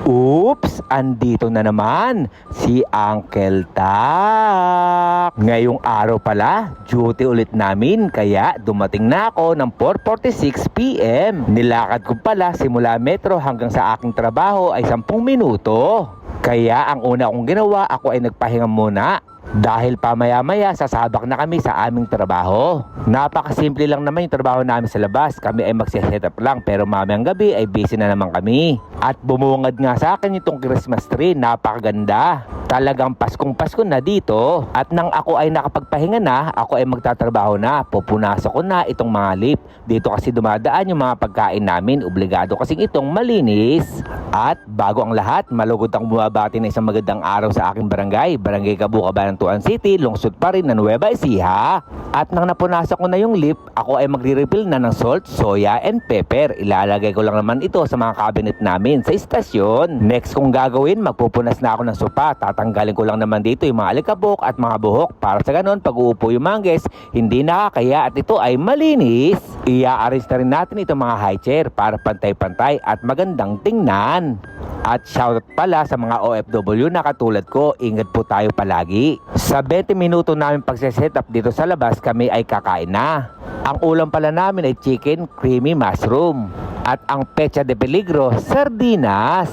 Oops! Andito na naman si Uncle Tak. Ngayong araw pala, duty ulit namin kaya dumating na ako ng 4:46 PM. Nilakad ko pala simula metro hanggang sa aking trabaho ay 10 minuto. Kaya ang una kong ginawa, ako ay nagpahinga muna. Dahil pamaya-maya sasabak na kami sa aming trabaho. Napakasimple lang naman yung trabaho namin sa labas. Kami ay magsiset up lang pero mamayang gabi ay busy na naman kami. At bumungad nga sa akin itong Christmas tree, napakaganda. Talagang Paskong-Pasko na dito. At nang ako ay nakapagpahinga na, ako ay magtatrabaho na. Pupunasan ko na itong mga lip. Dito kasi dumadaan yung mga pagkain namin. Obligado kasing itong malinis. At bago ang lahat, malugod akong bumabati na isang magandang araw sa aking barangay. Barangay Kabukabanan, Tuan City, lungsod pa rin na Nueva Ecija. At nang napunasan ko na yung lip, ako ay magre-refill na ng salt, soya, and pepper. Ilalagay ko lang naman ito sa mga cabinet namin sa istasyon. Next kong gagawin, magpupunas na ako ng sopa. Tatanggalin ko lang naman dito yung mga alikabok at mga buhok para sa ganon pag uupo yung mga guests, hindi nakakaya at ito ay malinis. I-arrange na rin natin itong mga high chair para pantay-pantay at magandang tingnan. At shoutout pala sa mga OFW na katulad ko, ingat po tayo palagi. Sa 20 minuto namin pagsiset up dito sa labas, kami ay kakain na. Ang ulam pala namin ay chicken creamy mushroom. At ang pecha de peligro, sardinas.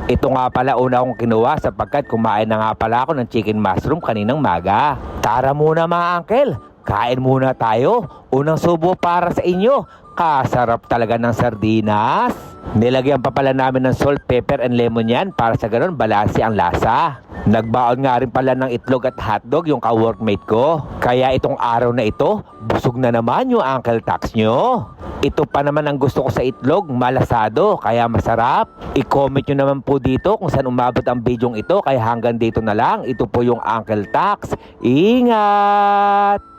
Ito nga pala una akong kinuha sapagkat kumain na nga pala ako ng chicken mushroom kaninang maga. Tara muna mga uncle, kain muna tayo. Unang subo para sa inyo. Kasarap talaga ng sardinas. Nilagyan pa pala namin ng salt, pepper, and lemon yan para sa ganun balanse ang lasa. Nagbaon nga rin pala ng itlog at hotdog yung ka-workmate ko. Kaya itong araw na ito, busog na naman yung Uncle Tax nyo. Ito pa naman ang gusto ko sa itlog, malasado, kaya masarap. I-comment nyo naman po dito kung saan umabot ang bidyong ito. Kaya hanggang dito na lang, ito po yung Uncle Tax. Ingat!